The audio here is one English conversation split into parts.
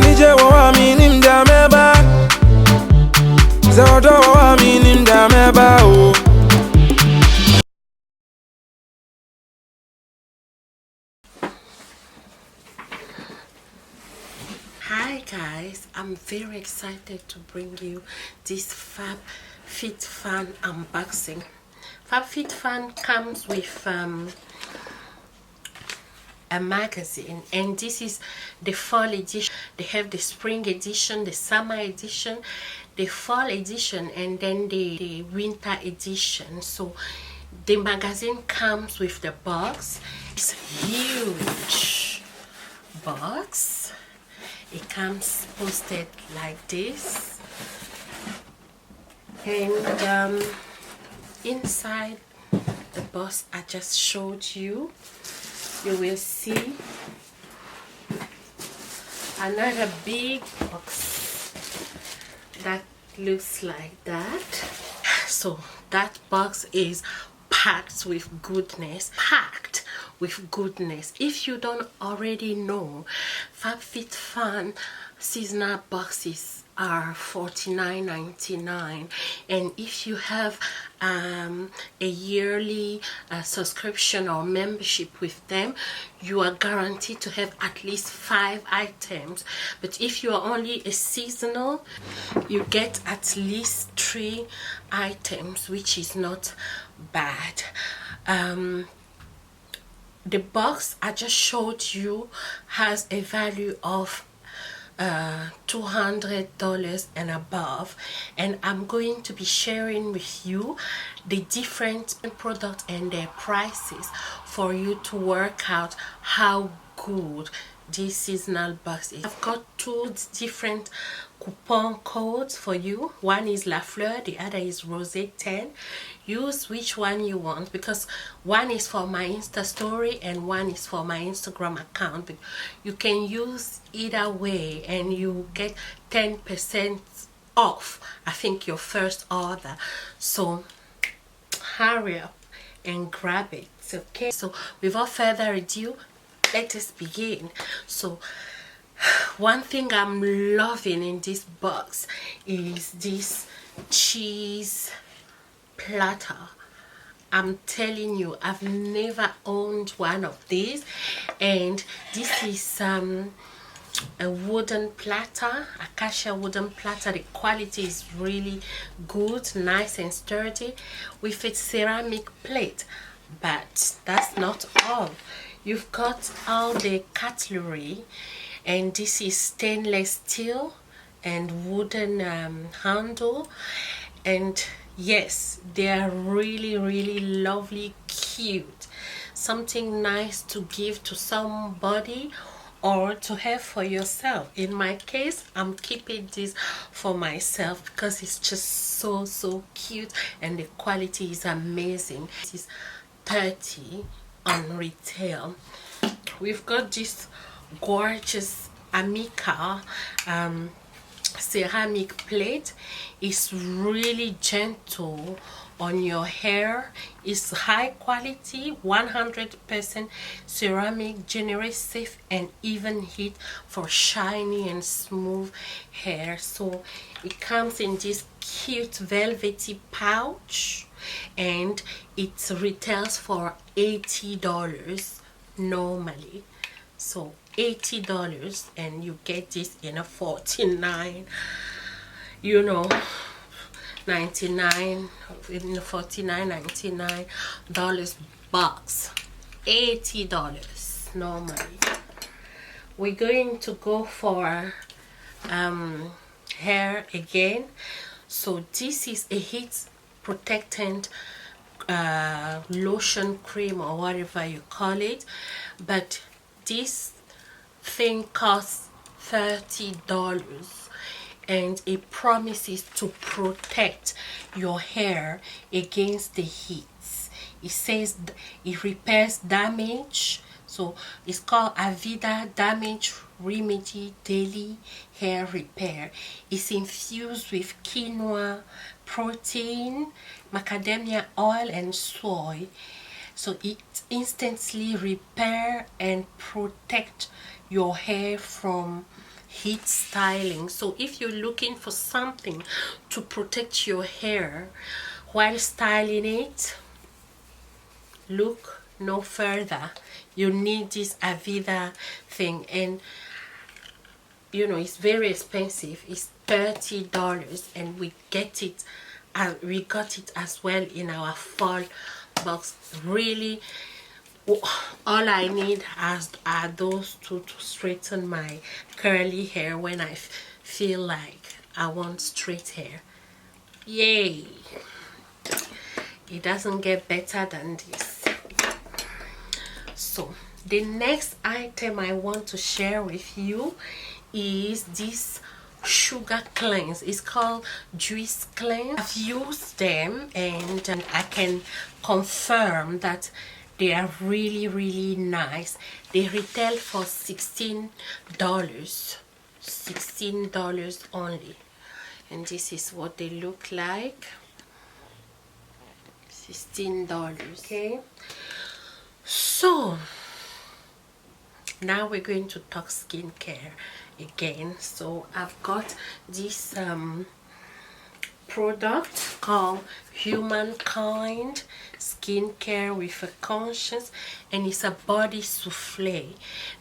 nije wa minim dameba. Zodo wa minim dameba oh. Hi guys, I'm very excited to bring you this Fab Fit Fun unboxing. Fab Fit Fun comes with a magazine, and this is the fall edition. They have the spring edition, the summer edition, the fall edition, and then the winter edition. So the magazine comes with the box. It's a huge box. It comes posted like this, and inside the box I just showed you, you will see another big box that looks like that. So that box is packed with goodness, If you don't already know, Fab Fit Fun seasonal boxes are $49.99, and if you have a yearly subscription or membership with them, you are guaranteed to have at least 5 items. But if you are only a seasonal, you get at least 3 items, which is not bad. The box I just showed you has a value of $200 and above, and I'm going to be sharing with you the different products and their prices for you to work out how good this seasonal box is. I've got 2 different coupon codes for you. One is La Fleur, the other is Rose 10. Use which one you want, because one is for my Insta story and one is for my Instagram account. You can use either way and you get 10% off, I think, your first order. So hurry up and grab it, okay? So without further ado, let us begin. So one thing I'm loving in this box is this cheese platter. I'm telling you, I've never owned one of these, and this is a wooden platter, acacia wooden platter. The quality is really good, nice and sturdy, with a ceramic plate. But that's not all. You've got all the cutlery, and this is stainless steel and wooden handle, and yes, they are really lovely, cute, something nice to give to somebody or to have for yourself. In my case, I'm keeping this for myself because it's just so cute and the quality is amazing. This is $30 on retail. We've got this gorgeous Amica ceramic plate. Is really gentle on your hair. It's high quality, 100% ceramic, generates safe and even heat for shiny and smooth hair. So it comes in this cute velvety pouch, and it retails for $80 normally. So $80, and you get this in a 49, you know, 99, in the 49.99 dollars box. $80 normally. We're going to go for hair again. So this is a heat protectant lotion, cream, or whatever you call it, but this thing costs $30, and it promises to protect your hair against the heat. It says it repairs damage. So it's called Avida Damage Remedy Daily Hair Repair. It's infused with quinoa protein, macadamia oil, and soy. So it instantly repair and protect your hair from heat styling. So if you're looking for something to protect your hair while styling it, look no further. You need this Avida thing, and you know it's very expensive. It's $30, and we got it as well in our fall box. Really, all I need are those two to straighten my curly hair when I feel like I want straight hair. Yay! It doesn't get better than this. So the next item I want to share with you is this sugar cleanse. It's called juice cleanse. I've used them and I can confirm that they are really nice. They retail for $16 only, and this is what they look like. $16. Okay, so now we're going to talk skincare again. So I've got this product called Humankind Skincare with a Conscience, and it's a body souffle.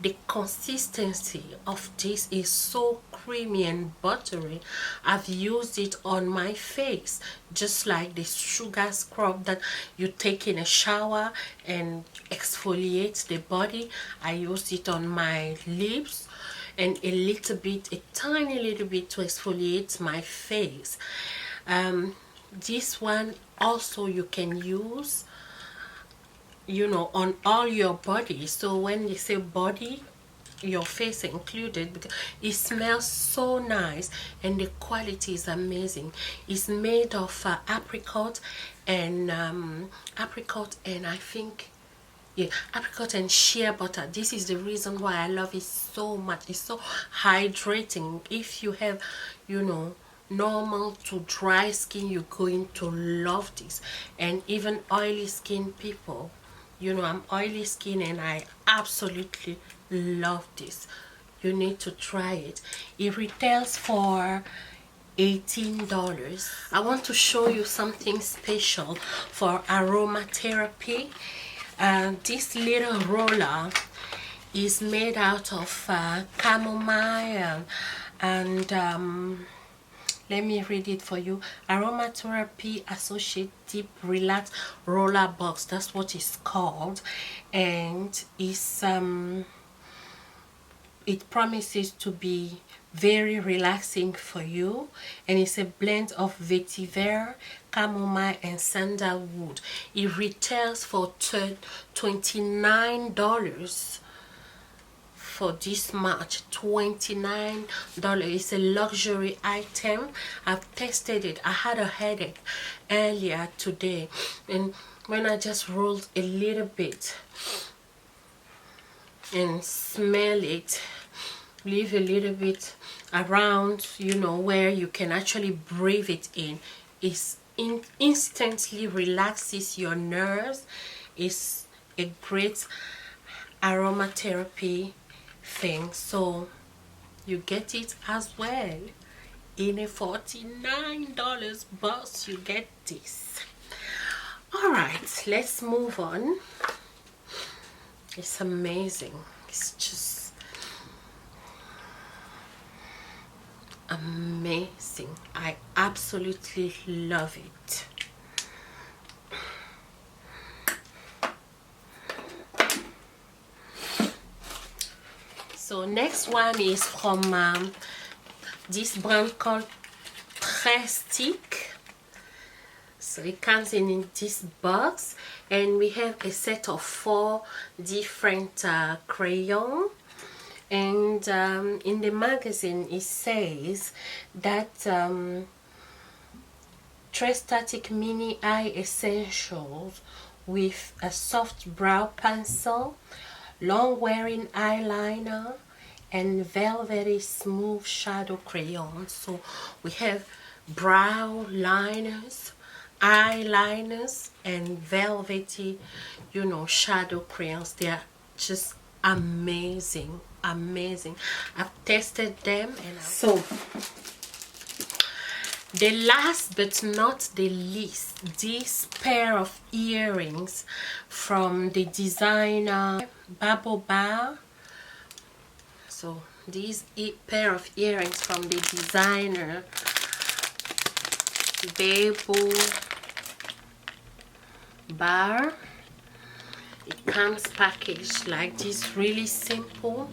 The consistency of this is so creamy and buttery. I've used it on my face just like the sugar scrub that you take in a shower and exfoliate the body. I used it on my lips and a tiny little bit to exfoliate my face. This one also you can use, you know, on all your body. So when you say body, your face included, because it smells so nice and the quality is amazing. It's made of apricot and I think, yeah, apricot and shea butter. This is the reason why I love it so much. It's so hydrating. If you have, you know, normal to dry skin, you're going to love this. And even oily skin people, you know, I'm oily skin and I absolutely love this. You need to try it. It retails for $18. I want to show you something special for aromatherapy. This little roller is made out of chamomile and let me read it for you. Aromatherapy Associate Deep Relax Roller Box. That's what it's called, and it's it promises to be very relaxing for you, and it's a blend of vetiver, chamomile and sandalwood. It retails for $29 for this March. $29. It's a luxury item. I've tested it. I had a headache earlier today, and when I just rolled a little bit and smell it, leave a little bit around, you know, where you can actually breathe it in, instantly relaxes your nerves. It's a great aromatherapy thing, so you get it as well in a $49 box. You get this. All right, let's move on. It's amazing. It's just amazing. I absolutely love it. So next one is from this brand called Stick. So it comes in this box, and we have a set of 4 different crayons. And in the magazine it says that Static Mini Eye Essentials with a soft brow pencil, long wearing eyeliner and velvety smooth shadow crayons. So we have brow liners, eyeliners and velvety, you know, shadow crayons. They are just amazing. amazing. I've tested them, and so the last but not the least, this pair of earrings from the designer Baboba. So these pair of earrings from the designer Baboba. It comes packaged like this, really simple,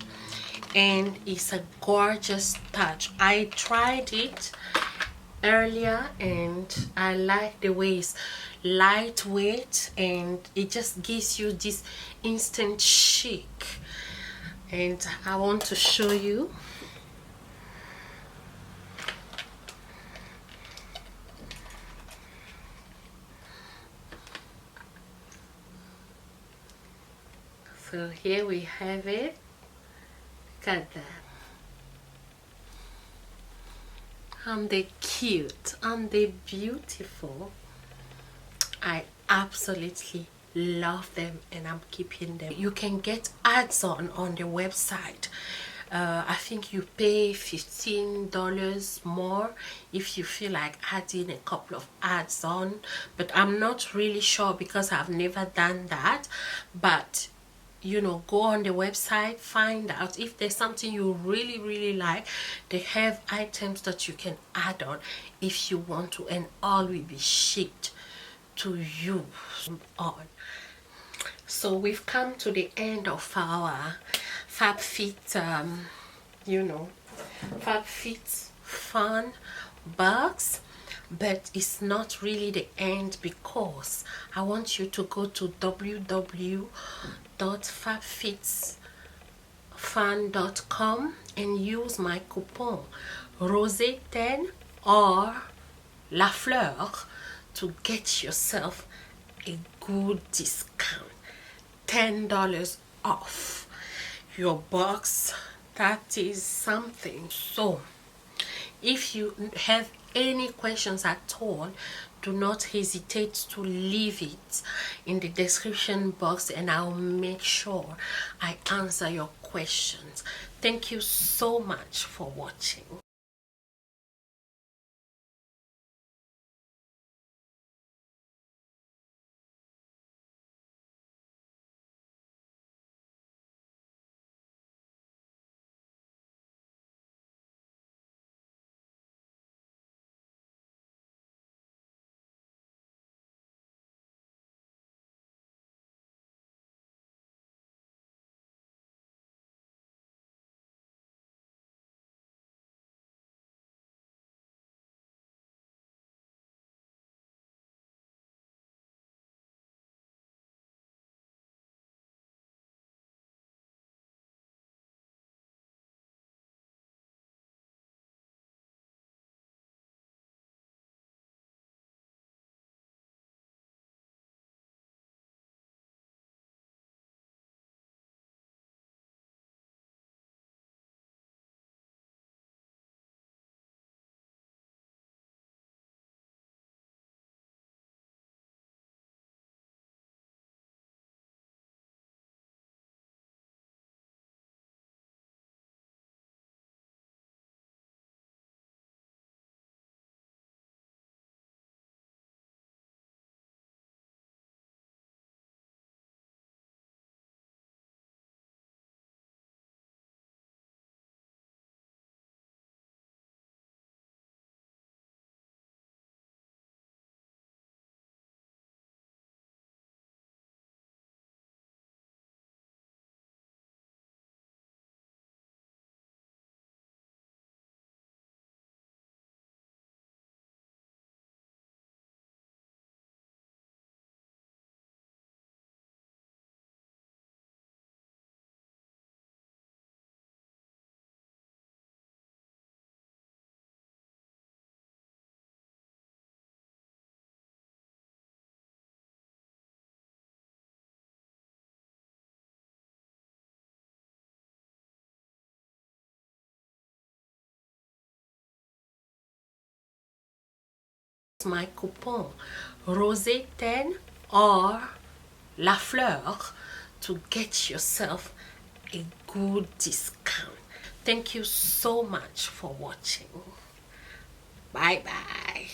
and it's a gorgeous touch. I tried it earlier and I like the way it's lightweight and it just gives you this instant chic, and I want to show you. So here we have it. Look at that. Aren't they cute? Aren't they beautiful? I absolutely love them and I'm keeping them. You can get ads on the website. I think you pay $15 more if you feel like adding a couple of ads on, but I'm not really sure because I've never done that. But you know, go on the website, find out if there's something you really like. They have items that you can add on if you want to, and all will be shipped to you on. So we've come to the end of our Fab Fit Fab Fit Fun box, but it's not really the end because I want you to go to www.fabfitsfun.com and use my coupon Rosé10 or La Fleur to get yourself a good discount, $10 off your box. That is something. So if you have any questions at all, do not hesitate to leave it in the description box and I'll make sure I answer your questions. Thank you so much for watching. My coupon Rosé10 or La Fleur to get yourself a good discount. Thank you so much for watching. Bye bye.